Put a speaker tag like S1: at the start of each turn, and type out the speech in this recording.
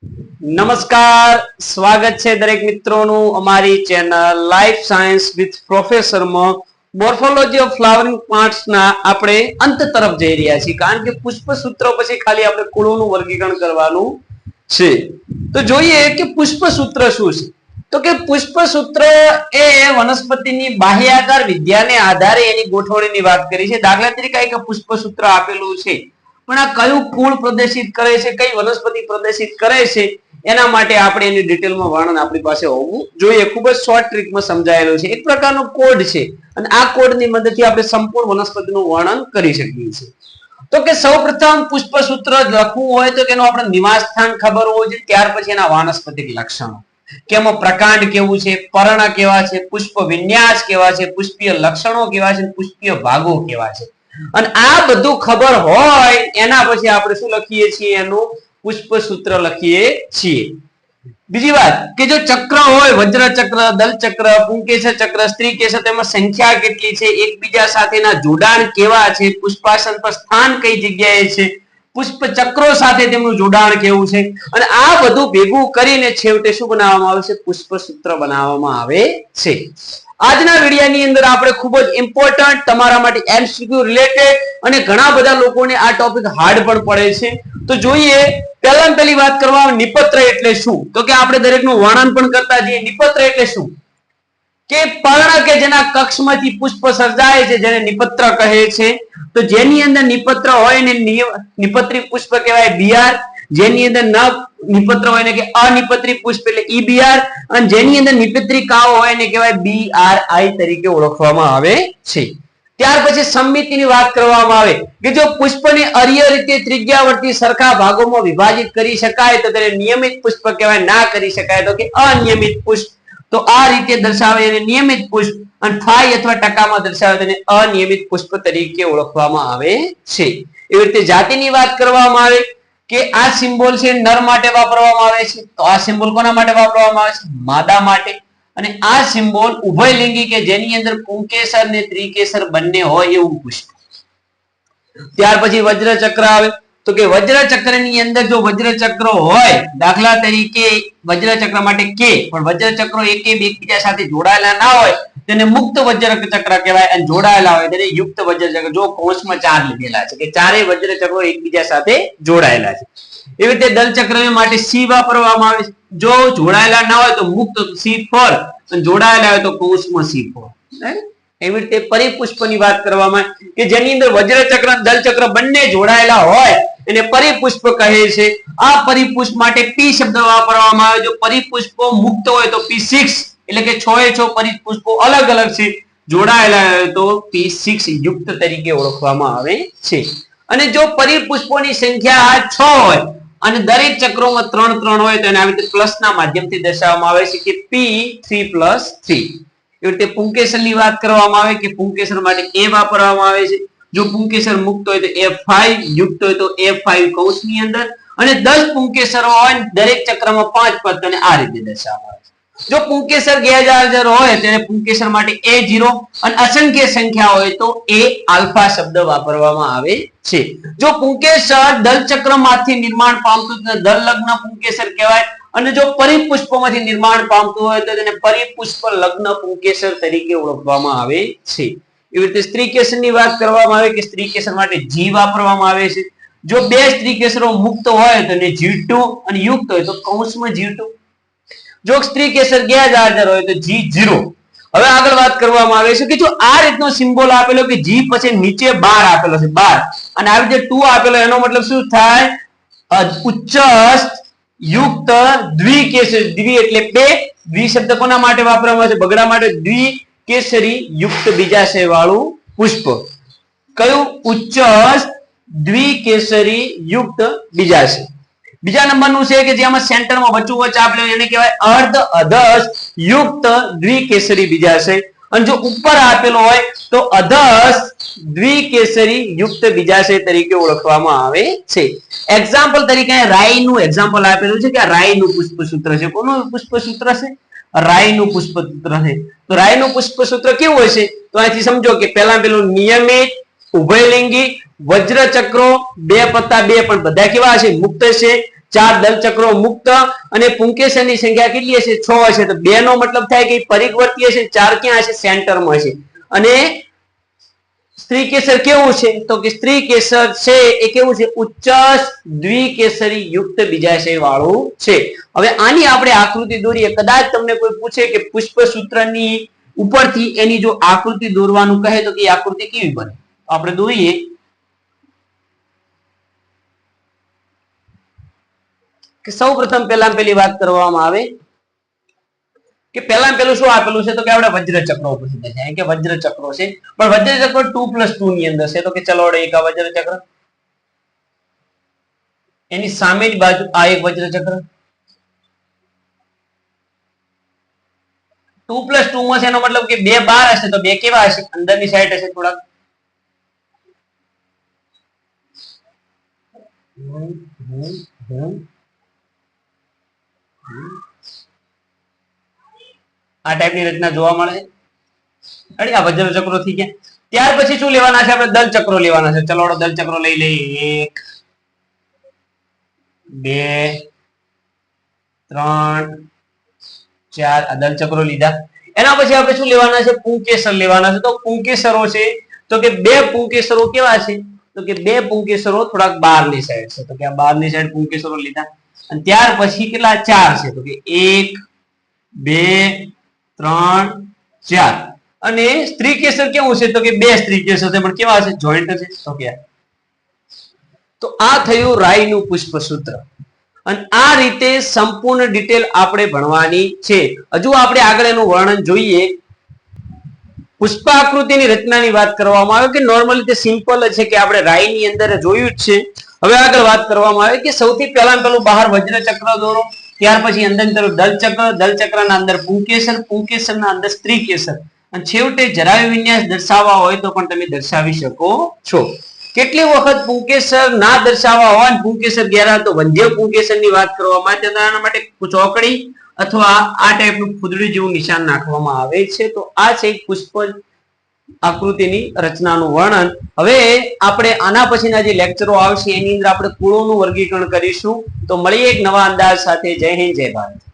S1: નમસ્કાર, સ્વાગત છે દરેક મિત્રોનું અમારી channel life science with professor માં મોર્ફોલોજી ઓફ ફ્લાવરિંગ પ્લાન્ટ્સ ના આપણે અંત તરફ જઈ રહ્યા છીએ, કારણ કે પુષ્પસૂત્ર પછી ખાલી આપણે કુળોનું વર્ગીકરણ કરવાનું છે. તો જોઈએ કે પુષ્પસૂત્ર શું છે. તો કે પુષ્પસૂત્ર એ વનસ્પતિની બાહ્યાકાર વિદ્યાને આધારે એની ગોઠવણીની વાત કરી છે. દાખલા તરીકે એક પુષ્પસૂત્ર આપેલું છે, પણ આ કયું કુળ પ્રદર્શિત કરે છે, કઈ વનસ્પતિ પ્રદર્શિત કરે છે, એના માટે આપણે એની ડિટેલમાં વર્ણન આપણી પાસે હોવું જોઈએ. ખૂબ જ શોર્ટ ટ્રીકમાં સમજાયેલું છે. એક પ્રકારનો કોડ છે અને આ કોડની મદદથી આપણે સંપૂર્ણ વનસ્પતિનું વર્ણન કરી શકીએ છીએ. તો કે સૌપ્રથમ પુષ્પસૂત્ર લખવું હોય તો એનું આપણે નિવાસ સ્થાન ખબર હોવું જોઈએ. ત્યાર પછી એના વાનસ્પતિક લક્ષણો, કે એમાં પ્રકાંડ કેવું છે, પર્ણ કેવા છે, પુષ્પ વિન્યાસ કેવા છે, પુષ્પીય લક્ષણો કેવા છે, પુષ્પીય ભાગો કેવા છે, અને આ બધું ખબર હોય એના પછી આપણે શું લખીએ છીએ, એનું પુષ્પસૂત્ર લખીએ છીએ. બીજી વાત કે જો ચક્ર હોય, વજ્ર ચક્ર, દલ ચક્ર, પુંકેસર ચક્ર, સ્ત્રી કેસર, તેમાં સંખ્યા કેટલી છે, એકબીજા સાથેના જોડાણ કેવા છે, પુષ્પાસન પર સ્થાન કઈ જગ્યાએ છે, પુષ્પ ચક્રો સાથે તેમનું જોડાણ કેવું છે, અને આ બધું ભેગું કરીને છેવટે શું બનાવવામાં આવે છે, પુષ્પસૂત્ર બનાવવામાં આવે છે. આજના વિડિયોની અંદર આપણે ખૂબ જ ઇમ્પોર્ટન્ટ તમારા માટે એમસીક્યુ રિલેટેડ અને ઘણા બધા લોકોને આ ટોપિક હાર્ડ પણ પડે છે. તો જોઈએ, પહેલામાં પહેલી વાત કરવા, નિપત્ર એટલે શું. તો કે આપણે દરેકનું વર્ણન પણ કરતા જઈએ. નિપત્ર એટલે શું? કે પર્ણ કે જેના કક્ષમાંથી પુષ્પ સર્જાય છે, જેને નિપત્ર કહે છે. તો જેની અંદર નિપત્ર હોય ને નિપત્રી પુષ્પ કહેવાય બીઆર, જેની અંદર ન નિપત્ર હોય ને કે અનિપત્રી પુષ્પ એટલે ઈબીઆર, અને જેની અંદર નિપત્રિકાઓ હોય ને કહેવાય બીઆરઆઈ તરીકે ઓળખવામાં આવે છે. ત્યાર પછી સમમિતિની વાત કરવામાં આવે કે જો પુષ્પને અર્ય રીતે ત્રિજ્યાવર્તી સરખા ભાગોમાં વિભાજિત કરી શકાય તો તેને નિયમિત પુષ્પ કહેવાય, ના કરી શકાય તો કે અનિયમિત પુષ્પ. તો આ રીતે દર્શાવે એને નિયમિત પુષ્પ, અને ફાઈ અથવા ટકામાં દર્શાવે તેને અનિયમિત પુષ્પ તરીકે ઓળખવામાં આવે છે. એવી રીતે જાતિની વાત કરવામાં આવે કે આ સિમ્બોલ છે નર માટે વાપરવામાં આવે છે. તો આ સિમ્બોલ કોના માટે વાપરવામાં આવે છે? માદા માટે. અને આ સિમ્બોલ ઉભયલિંગી કે જેની અંદર પુંકેસર ને ત્રિકેસર બંને હોય એવું પુષ્પ. ત્યાર પછી વજ્ર ચક્ર આવે. તો કે વજ્ર ચક્ર ની અંદર જો વજ્ર ચક્ર હોય, દાખલા તરીકે વજ્ર ચક્ર માટે કે, પણ વજ્ર ચક્રો એકબીજા સાથે જોડાયેલા ના હોય તેને મુક્ત વજ્ર ચક્ર કહેવાય, અને જોડાયેલા હોય તેને યુક્ત વજ્ર ચક્ર. જો કોષમાં 4 લીધેલા છે કે ચારેય વજ્ર ચક્રો એકબીજા સાથે જોડાયેલા છે. એવી રીતે દલ ચક્ર માટે સી વાપરવામાં આવે છે. જો જોડાયેલા ના હોય તો મુક્ત C4, અને જોડાયેલા હોય તો કૌંસમાં C4. એવી રીતે પરિપુષ્પની વાત કરવામાં કે જેની અંદર વજ્ર ચક્ર અને દલ ચક્ર બંને જોડાયેલા હોય એને પરિપુષ્પ કહે છે. આ પરિપુષ્પ માટે પી શબ્દ વાપરવામાં આવે. જો પરિપુષ્પો મુક્ત હોય તો P6, એટલે કે 6 એ 6 પરિપુષ્પો અલગ અલગ છે, જોડાયેલા હોય તો P6 યુક્ત તરીકે ઓળખવામાં આવે છે. અને જો પરિપુષ્પોની સંખ્યા 6 હોય અને દરેક ચક્રોમાં 3 3 હોય તો એને આવી રીતે પ્લસના માધ્યમથી દર્શાવવામાં આવે છે કે P3+3. એવી રીતે પુંકેસરની વાત કરવામાં આવે કે પુંકેસર માટે A વાપરવામાં આવે છે. જો પુંકેસર મુક્ત હોય તો F5, યુક્ત હોય તો F5 કૌંસની અંદર, અને 10 પુંકેસરો હોય દરેક ચક્રમાં 5 પદ, અને આ રીતે દર્શાવવામાં આવે છે. જો પુંકેસર ગેરહાજર હોય તેને પુંકેસર માટે A0, અને અસંખ્ય સંખ્યા હોય તો A આલ્ફા શબ્દ વાપરવામાં આવે છે. જો પુંકેસર દલ ચક્રમાંથી નિર્માણ પામતું દલ લગ્ન પુંકેસર કહેવાય, અને જો પરિપુષ્પમાંથી નિર્માણ પામતું હોય તો તેને પરિપુષ્પ લગ્ન પુંકેસર તરીકે ઓળખવામાં આવે છે. એવી રીતે સ્ત્રીકેસરની વાત કરવામાં આવે કે સ્ત્રીકેસર માટે G વાપરવામાં આવે છે. જો 2 સ્ત્રીકેસરો મુક્ત હોય તો એને G2, અને યુક્ત હોય તો કૌંસમાં G2. જો સ્ત્રીકેસર ગેરહાજર હોય તો G0. હવે આગળ વાત કરવામાં આવે છે કે જો આ રીતનો સિમ્બોલ આપેલો કે G પછી નીચે 12 આપેલો છે, 12, અને આવી રીતે 2 આપેલો, એનો મતલબ શું થાય? ઉચ્ચસ્થ યુક્ત દ્વિકેસરી. દ્વિ એટલે 2, દ્વિ શબ્દ કોના માટે વાપરવામાં આવે છે? બગડા માટે. દ્વિકેસરી યુક્ત બીજાશય વાળું પુષ્પ. કયું? ઉચ્ચસ્થ દ્વિકેસરી યુક્ત બીજાશય. બીજા નંબરનું છે કે જેમાં સેન્ટરમાં વચ્ચોવચ્ચ આપેલું એને કહેવાય અર્ધ અધસ્થ યુક્ત દ્વિકેસરી બીજાશય. અને જો ઉપર આપેલો હોય તો અધસ્થ દ્વિકેસરી યુક્ત બીજાશય તરીકે ઓળખવામાં આવે છે. એક્ઝામ્પલ તરીકે રાઈનું એક્ઝામ્પલ આપેલું છે કે આ રાઈનું પુષ્પસૂત્ર છે. કોનું પુષ્પસૂત્ર છે? રાઈનું પુષ્પસૂત્ર છે. તો રાઈનું પુષ્પસૂત્ર કેવું હશે? તો અહીંથી સમજો કે પહેલા પેલું નિયમિત, ઉભયલિંગી, વજ્ર ચક્રો 2 + 2, પણ બધા કેવા છે? મુક્ત છે. 4 દલચક્રો મુક્ત અને પુંકેસરની સંખ્યા કેટલી હશે 6 હશે તો 2 નો મતલબ થાય કે પરિવર્તી હશે 4 ક્યાં હશે સેન્ટરમાં હશે અને સ્ત્રી કેસર કેવું છે તો કે સ્ત્રી કેસર છે એ કેવું છે ઉચ્ચ દ્વિકેસરી યુક્ત બીજાશય વાળું છે હવે આની આપણે આકૃતિ દોરીએ કદાચ તમને કોઈ પૂછે કે પુષ્પસૂત્રની ઉપરથી એની જો આકૃતિ દોરવાનું કહે તો કે આકૃતિ કેવી બને આપણે દોરીએ કે સૌપ્રથમ પહેલી વાત કરવામાં આવે કે પહેલું શું આપેલું છે તો કે આપણે વજ્રચક્રો પૂછી છે કે વજ્રચક્રો છે પણ વજ્રચક્ર 2+2 ની અંદર છે તો કે ચલો એક આ વજ્રચક્ર એની સામે જ બાજુ આ એક વજ્રચક્ર 2+2 માં છે એનો મતલબ કે 2 બહાર હશે તો 2 કેવા હશે અંદરની સાઈડ હશે થોડાક આ ટાઈપની રચના જોવા મળે છે આ વજ્રચક્રો થઈ ગયા ત્યાર પછી શું લેવાના છે આપણે દલચક્રો લેવાના છે ચલો દલચક્રો લઈ લઈએ 1 2 3 4 આ દલચક્રો લીધા એના પછી આપણે શું લેવાના છે પુંકેસર લેવાના છે તો પુંકેસરો છે તો કે 2 પુંકેસરો કેવા છે તો કે 2 પુંકેસરો થોડાક બહારની સાઈડ છે તો કે આ બહારની સાઈડ પુંકેસરો લીધા અને ત્યાર પછી કેટલા 4 છે તો કે 1 2 3 4 અને સ્ત્રી કેસર કેવું છે તો કે 2 સ્ત્રી કેસર છે પણ કેવા છે જોઈન્ટ છે તો કે તો આ થયું રાયનું પુષ્પસૂત્ર અને આ રીતે સંપૂર્ણ ડિટેલ આપણે ભણવાની છે હજુ આપણે આગળ એનું વર્ણન જોઈએ પુષ્પાકૃતિની રચનાની વાત કરવામાં આવે કે નોર્મલી તે સિમ્પલ છે કે આપણે રાયની અંદર જોયું જ છે હવે આગળ વાત કરવામાં આવે કે સૌથી પહેલું બહાર વજ્રચક્ર દોરો ત્યાર પછી અંદર તરફ દલચક્રના અંદર પુંકેસરના અંદર સ્ત્રી કેસર અને છેવટે જરાવી વિન્યાસ દર્શાવવા હોય તો પણ તમે દર્શાવી શકો છો કેટલી વખત પુંકેસર ના દર્શાવવા હોય પુંકેસર ગેરા તો વંધ્ય પુંકેસરની વાત કરવામાં આવે તેના માટે ચોકડી અથવા આ ટાઈપનું ફૂદડી જેવું નિશાન નાખવામાં આવે છે તો આ છે પુષ્પ આકૃતિની રચનાનું વર્ણન હવે આપણે આના પછીના જે લેક્ચરો આવશે એની અંદર આપણે કુળોનું વર્ગીકરણ કરીશું તો મળીએ એક નવા અંદાજ સાથે જય હિન્દ જય ભારત